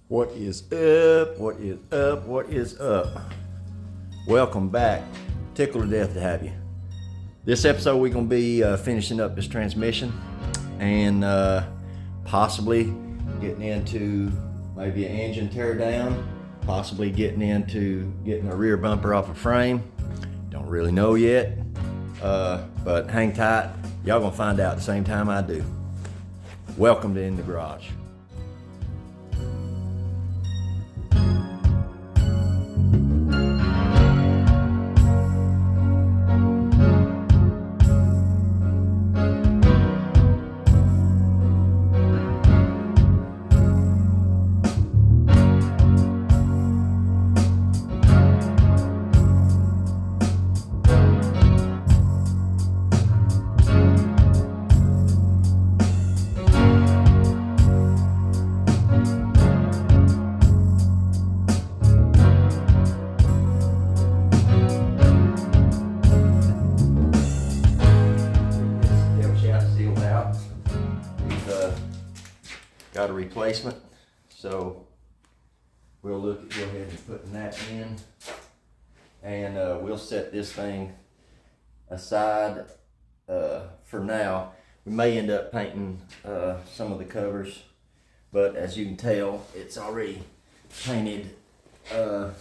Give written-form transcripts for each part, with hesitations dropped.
What is up? What is up? What is up? Welcome back. Tickled to death to have you. This episode we're going to be finishing up this transmission and possibly getting into maybe an engine tear down, possibly getting into getting a rear bumper off a frame. Don't really know yet, but hang tight. Y'all going to find out at the same time I do. Welcome to In the Garage. Got a replacement, so we'll go ahead and putting that in, and we'll set this thing aside for now. We may end up painting some of the covers, but as you can tell, it's already painted. The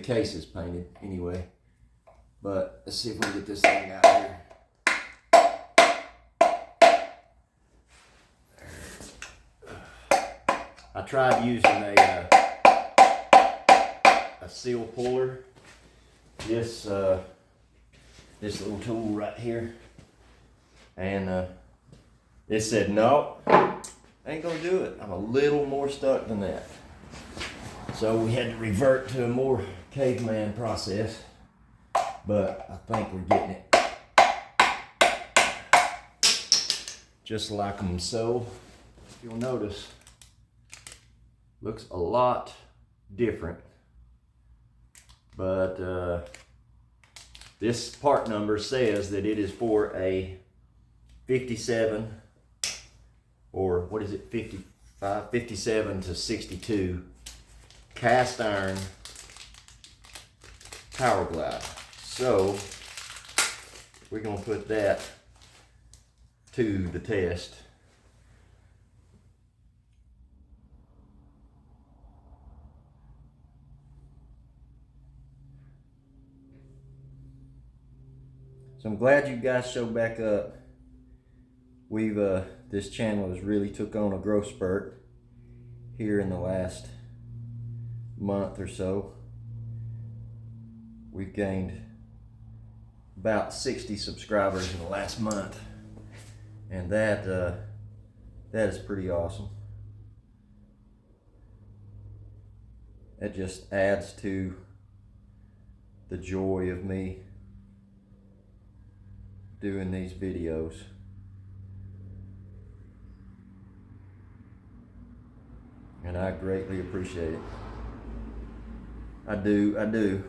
case is painted anyway, but let's see if we can get this thing out here. I tried using a seal puller, this little tool right here, and it said no, ain't gonna do it. I'm a little more stuck than that, so we had to revert to a more caveman process, but I think we're getting it just like them. So you'll notice looks a lot different, but this part number says that it is for a 57, or what is it, 55, 57 to 62 cast iron power glide. So we're gonna put that to the test. So I'm glad you guys showed back up. We've this channel has really took on a growth spurt here in the last month or so. We've gained about 60 subscribers in the last month, and that is pretty awesome. That just adds to the joy of me doing these videos. And I greatly appreciate it. I do.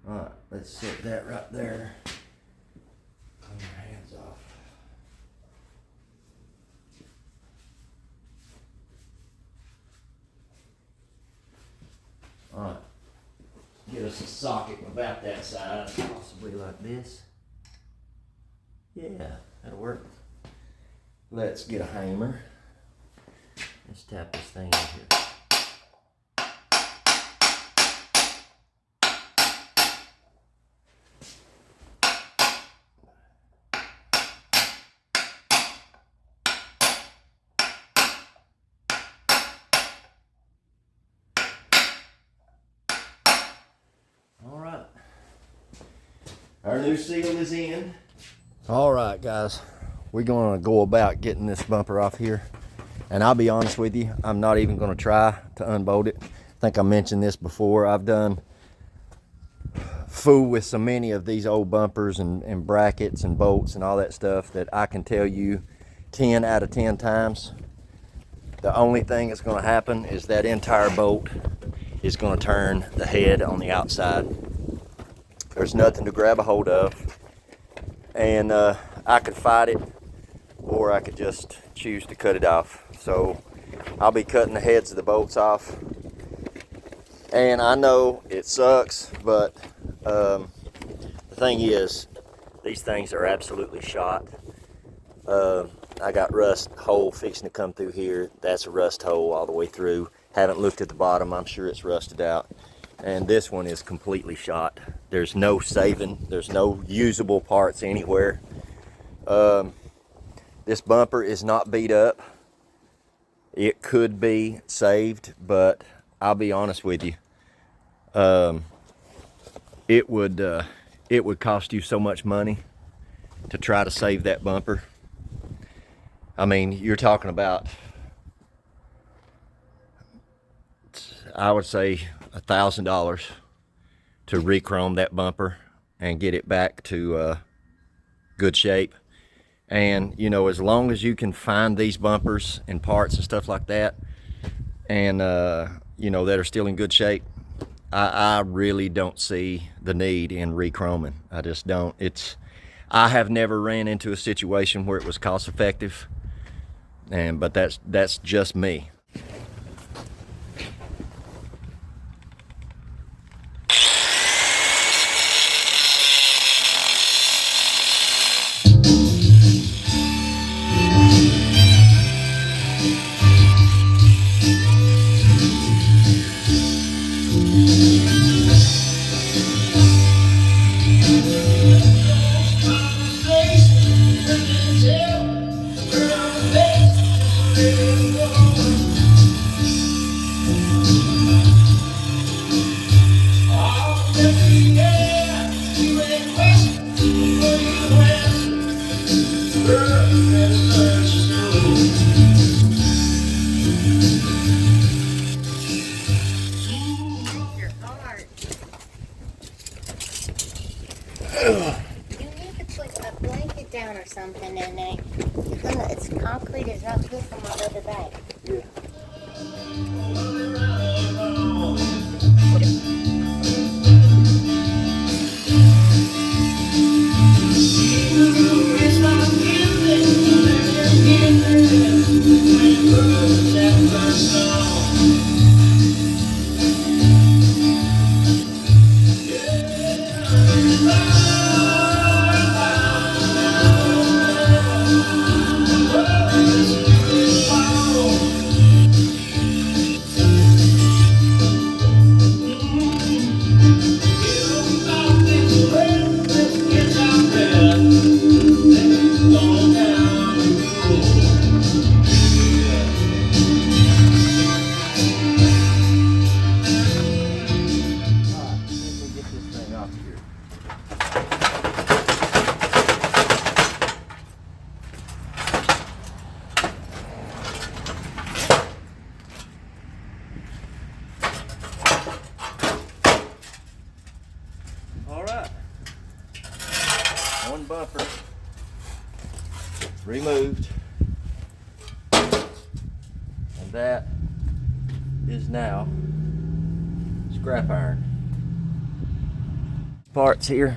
All right, let's set that right there. Clean your hands off. All right, get us a socket about that size, possibly like this. Yeah, that'll work. Let's get a hammer. Let's tap this thing in here. All right. Our new seal is in. All right, guys, we're gonna go about getting this bumper off here, and I'll be honest with you, I'm not even gonna try to unbolt it. I think I mentioned this before. I've done fool with so many of these old bumpers and brackets and bolts and all that stuff that I can tell you 10 out of 10 times the only thing that's gonna happen is that entire bolt is gonna turn the head on the outside. There's nothing to grab a hold of. And I could fight it, or I could just choose to cut it off. So I'll be cutting the heads of the bolts off. And I know it sucks, but the thing is, these things are absolutely shot. I got rust hole fixing to come through here. That's a rust hole all the way through. Haven't looked at the bottom. I'm sure it's rusted out. And this one is completely shot. There's no saving. There's no usable parts anywhere. This bumper is not beat up. It could be saved, but I'll be honest with you. It would cost you so much money to try to save that bumper. I mean, you're talking about, I would say, $1,000 to re-chrome that bumper and get it back to good shape. And you know, as long as you can find these bumpers and parts and stuff like that, and you know, that are still in good shape, I really don't see the need in re-chroming. I just don't. I have never ran into a situation where it was cost effective, but that's just me. Down or something, and it's concrete is not good for my other bag. Yeah. One bumper removed, and that is now scrap iron. Parts here,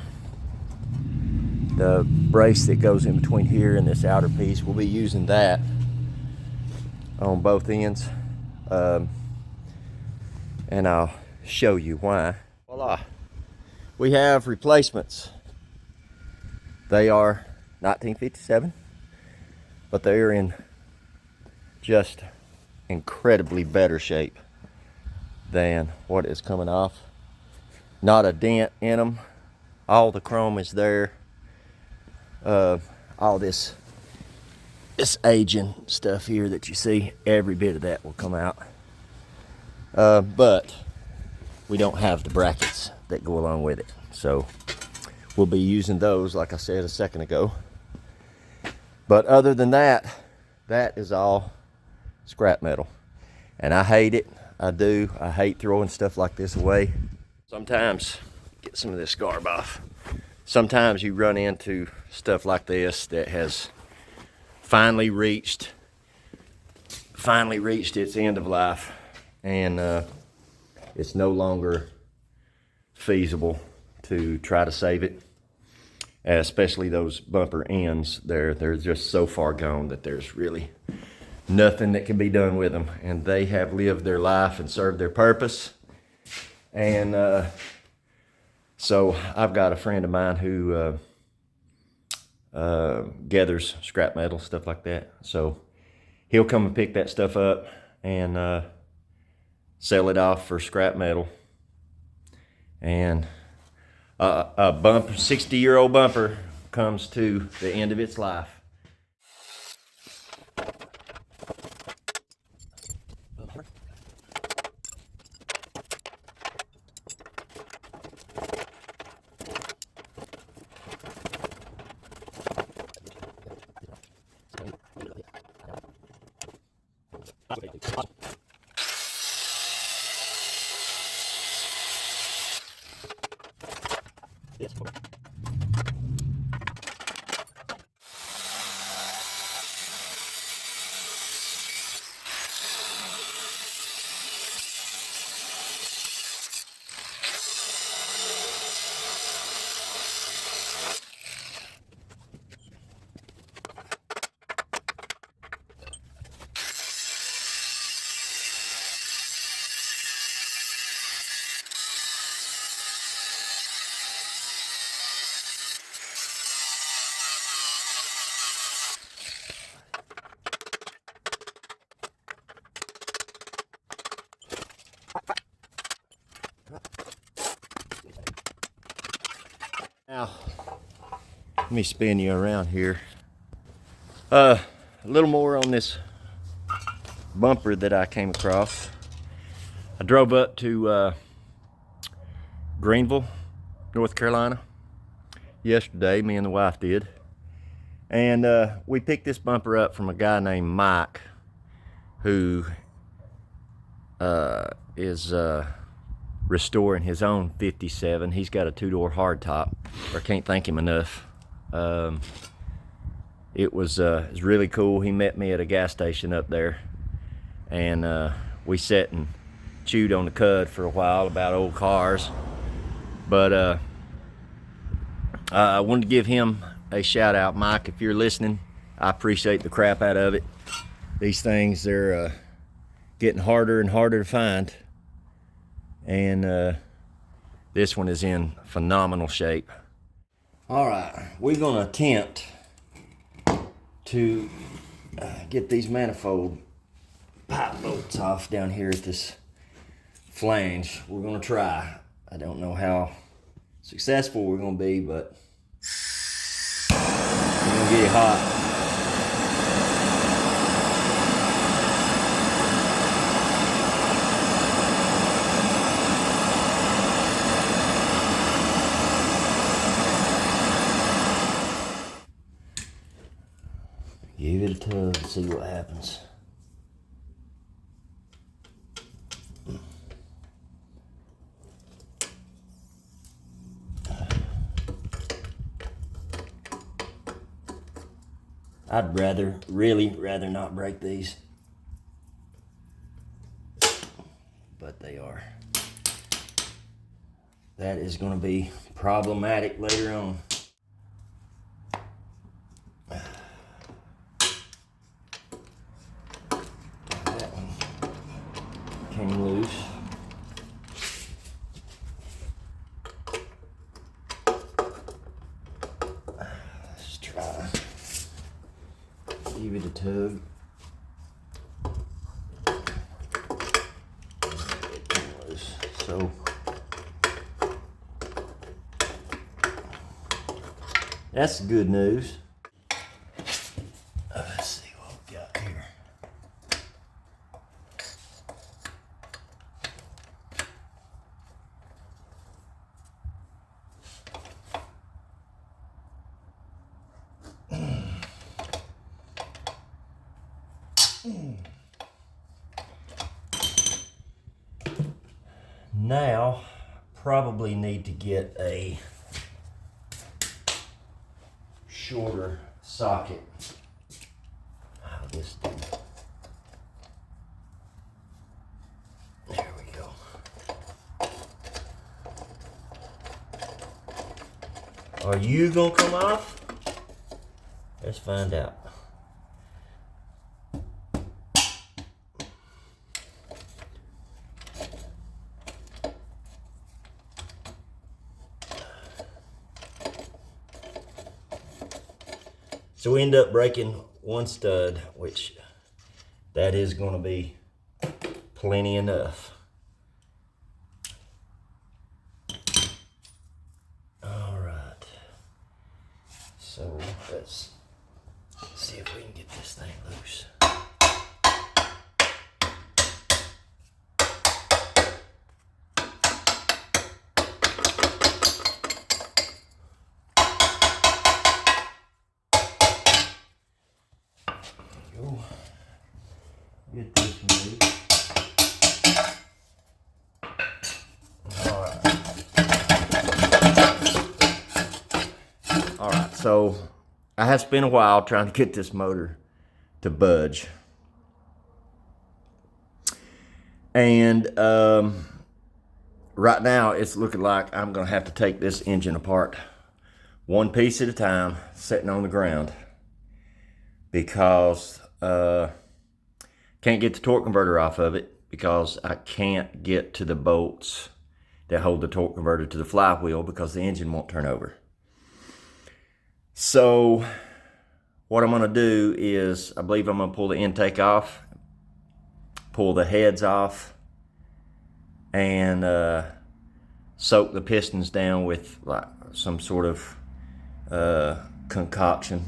the brace that goes in between here and this outer piece, we'll be using that on both ends, and I'll show you why. Voila, we have replacements. They are 1957, but they are in just incredibly better shape than what is coming off. Not a dent in them. All the chrome is there. All this aging stuff here that you see, every bit of that will come out. But we don't have the brackets that go along with it, so we'll be using those, like I said a second ago. But other than that, that is all scrap metal. And I hate it. I do. I hate throwing stuff like this away. Sometimes, get some of this garb off. Sometimes you run into stuff like this that has finally reached its end of life, and it's no longer feasible to try to save it, especially those bumper ends. They're just so far gone that there's really nothing that can be done with them. And they have lived their life and served their purpose. And so I've got a friend of mine who gathers scrap metal, stuff like that. So he'll come and pick that stuff up and sell it off for scrap metal. And a 60-year-old bumper comes to the end of its life. Now, let me spin you around here. A little more on this bumper that I came across. I drove up to Greenville, North Carolina yesterday, me and the wife did. And we picked this bumper up from a guy named Mike, who is restoring his own 57. He's got a 2-door hardtop. I can't thank him enough. It was really cool. He met me at a gas station up there, and we sat and chewed on the cud for a while about old cars. But I wanted to give him a shout out. Mike, if you're listening, I appreciate the crap out of it. These things, they're getting harder and harder to find. And this one is in phenomenal shape. All right, we're gonna attempt to get these manifold pipe bolts off down here at this flange. We're gonna try. I don't know how successful we're gonna be, but we're gonna get it hot. Give it a tug and see what happens. I'd really rather not break these, but they are. That is going to be problematic later on. That one came loose. Let's try. Give it a tug. So that's good news. Let's see what we got here. Now, probably need to get a shorter socket. How this do? There we go. Are you gonna come off? Let's find out. So we end up breaking one stud, which that is going to be plenty enough. All right. So let's see if we can get this thing loose. Get this moved. All right, so I have spent a while trying to get this motor to budge. And right now it's looking like I'm gonna have to take this engine apart one piece at a time, sitting on the ground, because can't get the torque converter off of it because I can't get to the bolts that hold the torque converter to the flywheel because the engine won't turn over. So what I'm gonna do is, I believe I'm gonna pull the intake off, pull the heads off, and soak the pistons down with like some sort of concoction,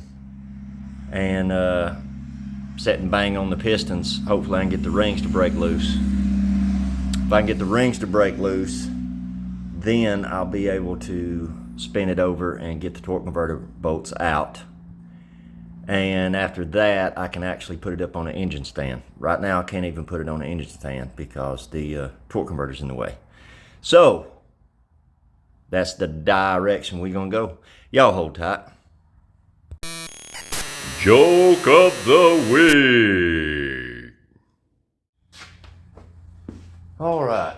and set and bang on the pistons. Hopefully I can get the rings to break loose. If I can get the rings to break loose, then I'll be able to spin it over and get the torque converter bolts out. And after that, I can actually put it up on an engine stand. Right now I can't even put it on an engine stand because the torque converter's in the way. So that's the direction we're gonna go. Y'all hold tight. Joke of the week. All right.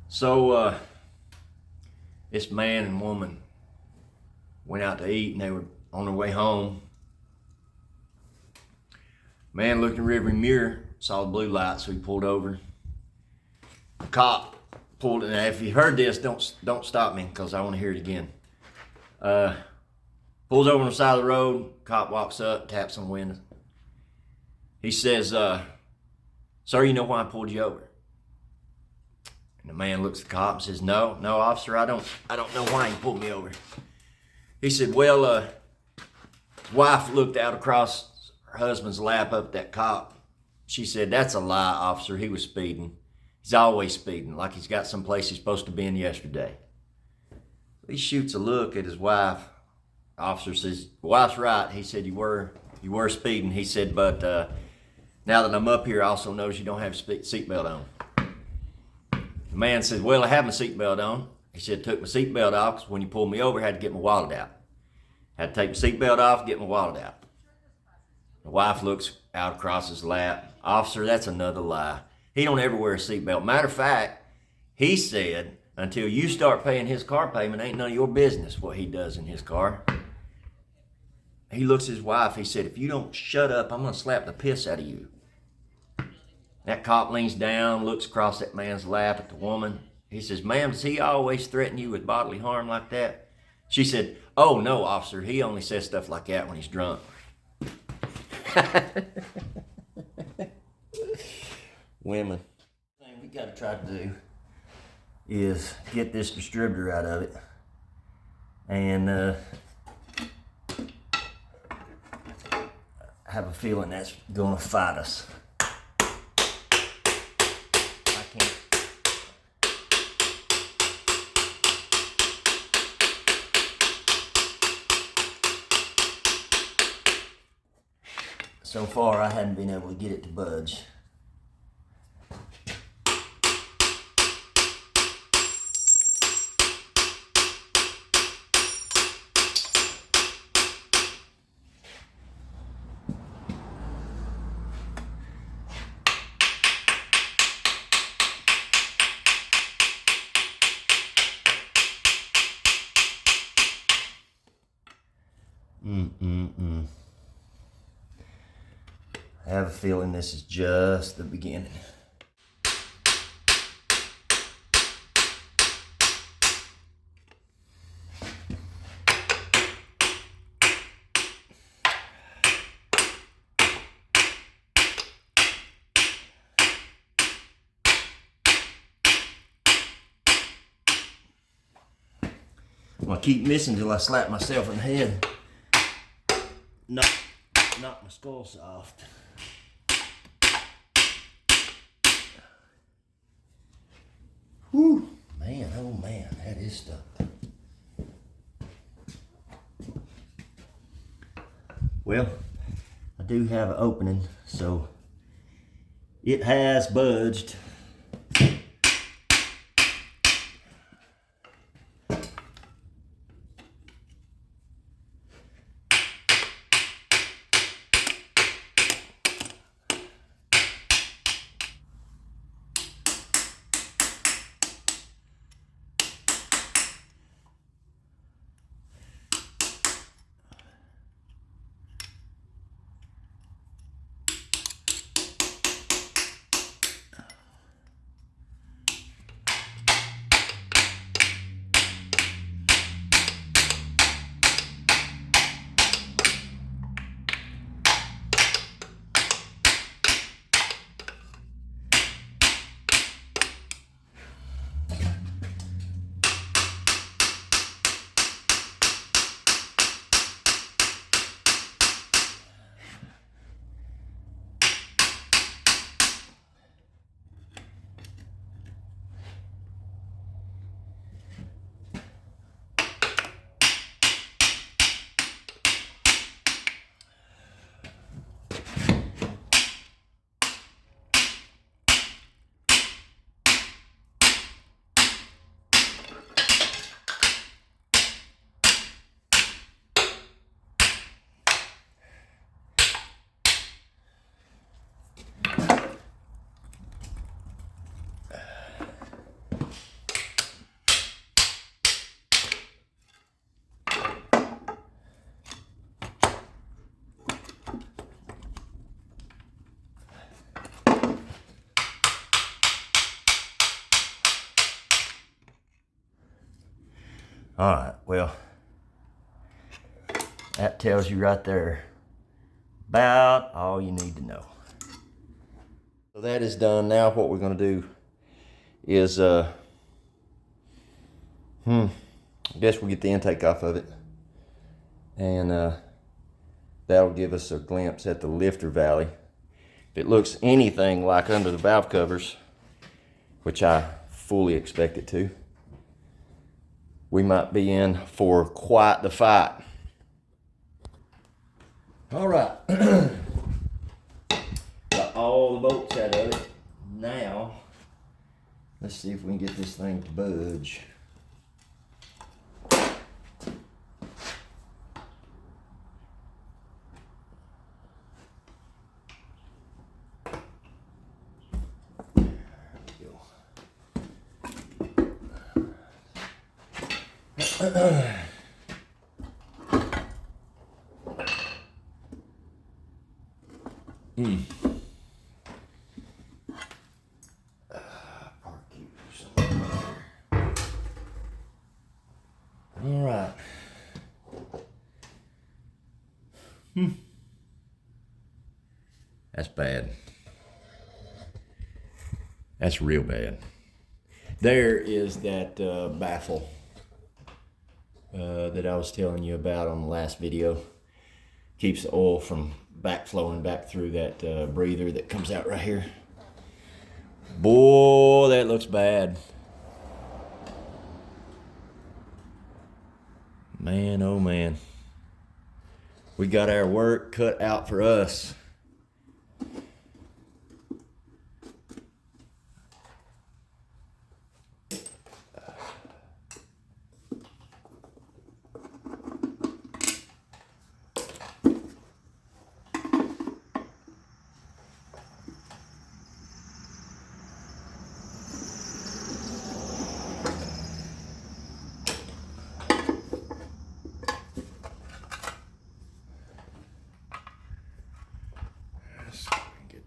So this man and woman went out to eat, and they were on their way home. Man looked in the rearview mirror, saw the blue light, so he pulled over. The cop pulled it. Now, if you heard this, don't stop me because I want to hear it again. Pulls over on the side of the road. Cop walks up, taps on the window. He says, "Sir, you know why I pulled you over?" And the man looks at the cop and says, No, officer, I don't know why you pulled me over." He said, "Well, his wife looked out across her husband's lap up at that cop. She said, 'That's a lie, officer. He was speeding. He's always speeding, like he's got someplace he's supposed to be in yesterday.'" He shoots a look at his wife. Officer says, "Wife's right." He said, you were speeding." He said, "But now that I'm up here, I also notice you don't have a seatbelt on." The man said, "Well, I have my seatbelt on." He said, "Took my seatbelt off because when you pulled me over, I had to get my wallet out. Had to take my seatbelt off, get my wallet out." The wife looks out across his lap. "Officer, that's another lie. He don't ever wear a seatbelt. Matter of fact, he said, until you start paying his car payment, ain't none of your business what he does in his car." He looks at his wife. He said, "If you don't shut up, I'm going to slap the piss out of you." That cop leans down, looks across that man's lap at the woman. He says, "Ma'am, does he always threaten you with bodily harm like that?" She said, "Oh, no, officer. He only says stuff like that when he's drunk." Women. The thing we got to try to do is get this distributor out of it. And I have a feeling that's going to fight us. I can't. So far, I hadn't been able to get it to budge. I have a feeling this is just the beginning. I keep missing till I slap myself in the head. Knock my skull soft. Whew, man, oh man, that is stuck. Well, I do have an opening, so it has budged. All right, well, that tells you right there about all you need to know. So that is done. Now what we're going to do is, I guess we'll get the intake off of it. And that'll give us a glimpse at the lifter valley. If it looks anything like under the valve covers, which I fully expect it to, we might be in for quite the fight. All right. Got all the bolts out of it. Now, let's see if we can get this thing to budge. All right. That's bad. That's real bad. There is that baffle that I was telling you about on the last video. Keeps the oil from backflowing back through that breather that comes out right here. Boy, that looks bad. Man, oh man. We got our work cut out for us.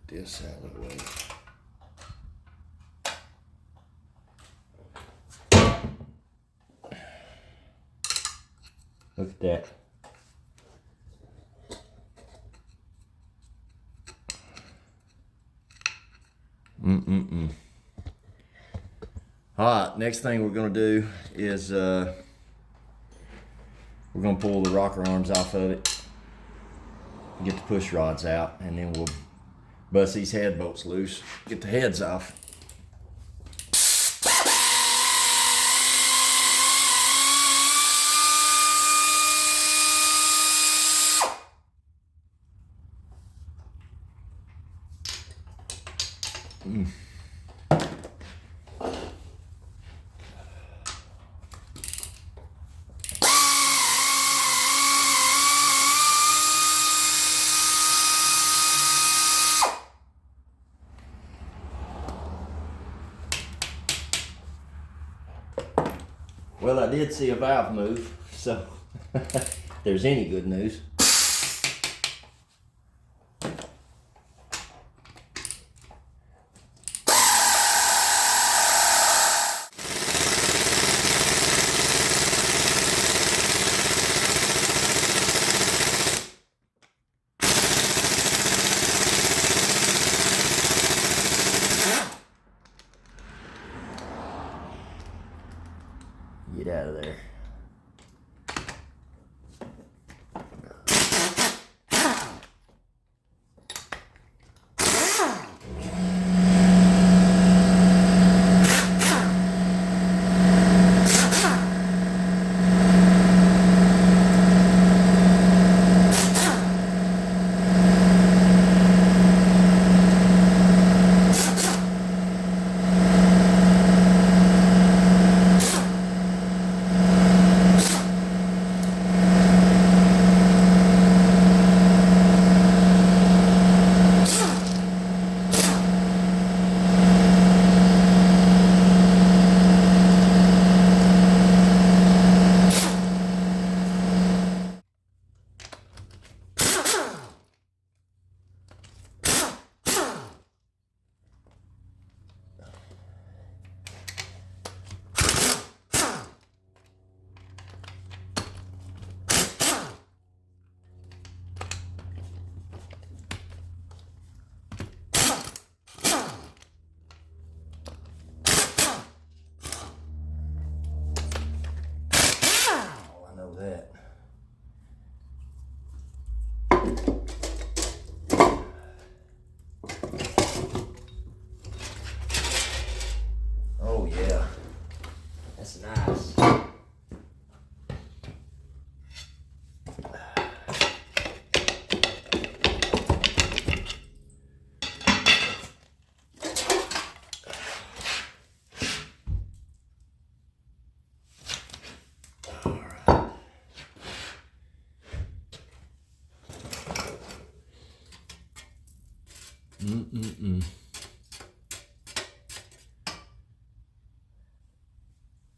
This out of the way. Look at that. All right, next thing we're gonna do is We're gonna pull the rocker arms off of it, get the push rods out, and then we'll bust these head bolts loose, get the heads off. Well, I did see a valve move, so if there's any good news. Get out of there. That. Oh yeah, that's nice.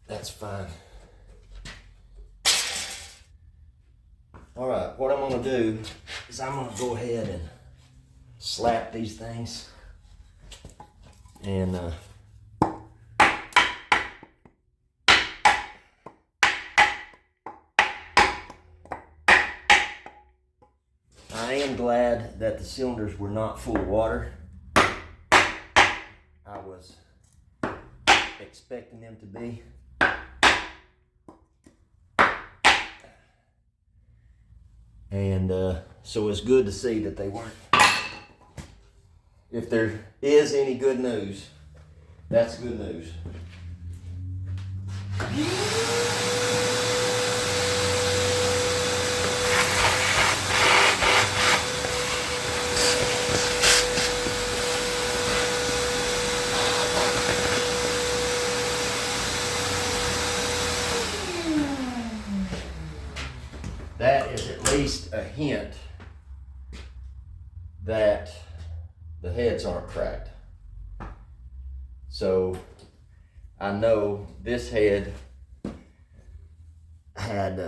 That's fine. All right, what I'm gonna do is I'm gonna go ahead and slap these things and I am glad that the cylinders were not full of water. I was expecting them to be. And so it's good to see that they weren't. If there is any good news, that's good news. That is at least a hint that the heads aren't cracked. So I know this head had,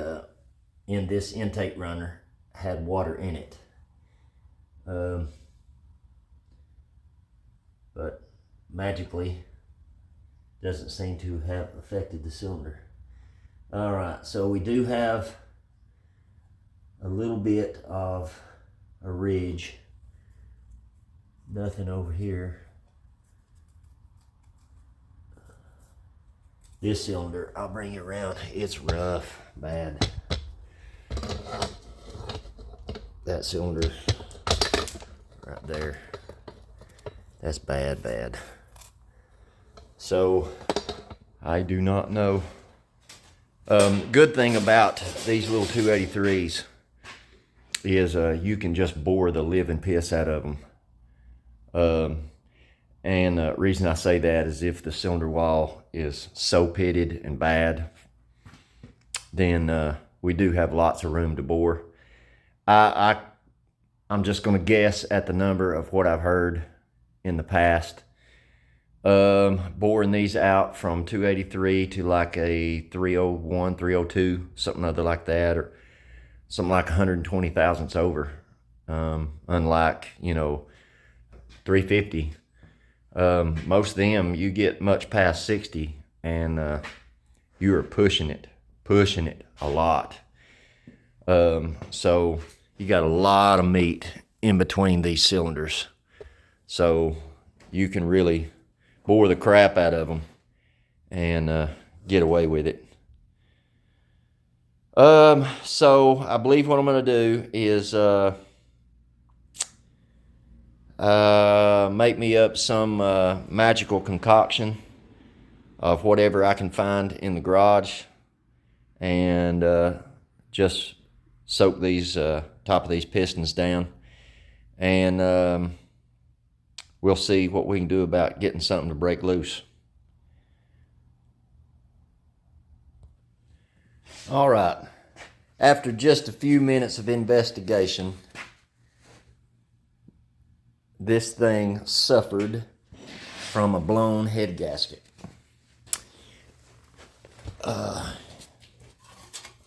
in this intake runner, had water in it. But magically doesn't seem to have affected the cylinder. All right, so we do have a little bit of a ridge. Nothing over here. This cylinder, I'll bring it around. It's rough, bad. that cylinder right there. That's bad. So I do not know. Good thing about these little 283s is you can just bore the living piss out of them. And the reason I say that is if the cylinder wall is so pitted and bad, then we do have lots of room to bore. I'm just going to guess at the number of what I've heard in the past. Boring these out from 283 to like a 301, 302, something other like that, or something like 120 thousandths over. Unlike, 350. Most of them, you get much past 60 and you are pushing it a lot. So you got a lot of meat in between these cylinders. So you can really bore the crap out of them and get away with it. So I believe what I'm going to do is make me up some magical concoction of whatever I can find in the garage, and just soak these top of these pistons down, and we'll see what we can do about getting something to break loose. All right, after just a few minutes of investigation, this thing suffered from a blown head gasket.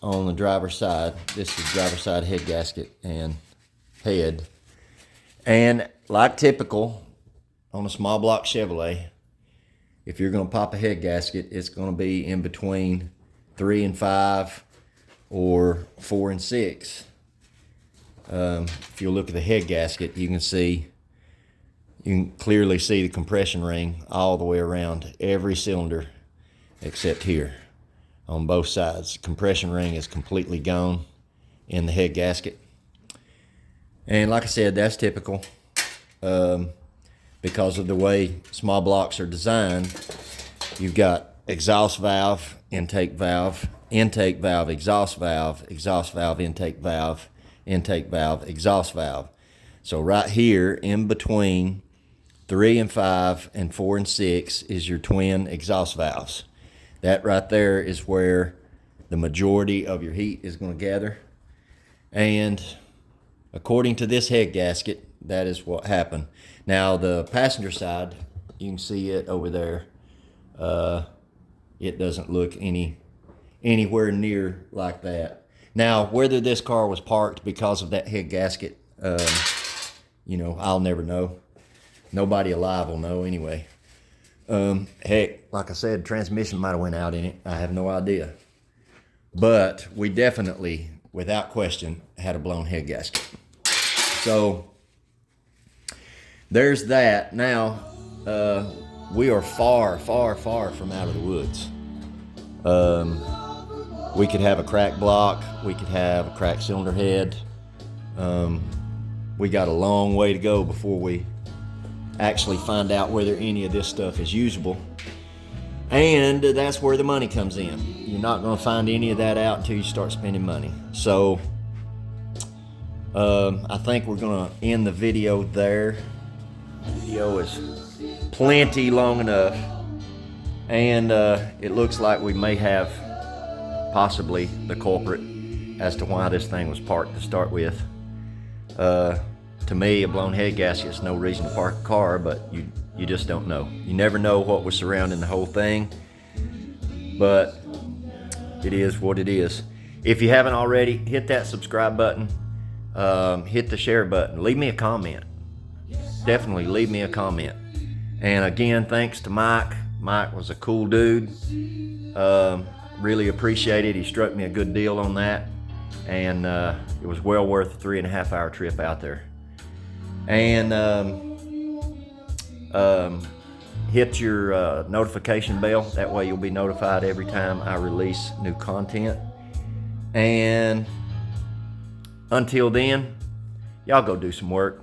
On the driver's side, this is driver's side head gasket and head. And like typical on a small block Chevrolet, if you're going to pop a head gasket, it's going to be in between 3 and 5 or 4 and 6. If you look at the head gasket, you can clearly see the compression ring all the way around every cylinder except here on both sides. The compression ring is completely gone in the head gasket. And like I said, that's typical because of the way small blocks are designed. You've got exhaust valve, intake valve, exhaust valve, exhaust valve, intake valve, exhaust valve. So right here in between 3 and 5 and 4 and 6 is your twin exhaust valves. That right there is where the majority of your heat is going to gather. And according to this head gasket, that is what happened. Now the passenger side, you can see it over there. It doesn't look anywhere near like that. Now, whether this car was parked because of that head gasket, I'll never know. Nobody alive will know anyway. Heck, like I said, transmission might have went out in it. I have no idea. But we definitely, without question, had a blown head gasket. So there's that. Now, we are far, far, far from out of the woods. We could have a cracked block. We could have a cracked cylinder head. We got a long way to go before we actually find out whether any of this stuff is usable. And that's where the money comes in. You're not going to find any of that out until you start spending money. So I think we're going to end the video there. The video is plenty long enough, and it looks like we may have possibly the culprit as to why this thing was parked to start with. To me, a blown head gasket is no reason to park a car, but you just don't know. You never know what was surrounding the whole thing, but it is what it is. If you haven't already, hit that subscribe button, hit the share button, leave me a comment. Definitely leave me a comment. And again, thanks to Mike. Mike was a cool dude. Really appreciate it. He struck me a good deal on that, and it was well worth a 3.5 hour trip out there. And hit your notification bell. That way you'll be notified every time I release new content. And until then, Y'all go do some work.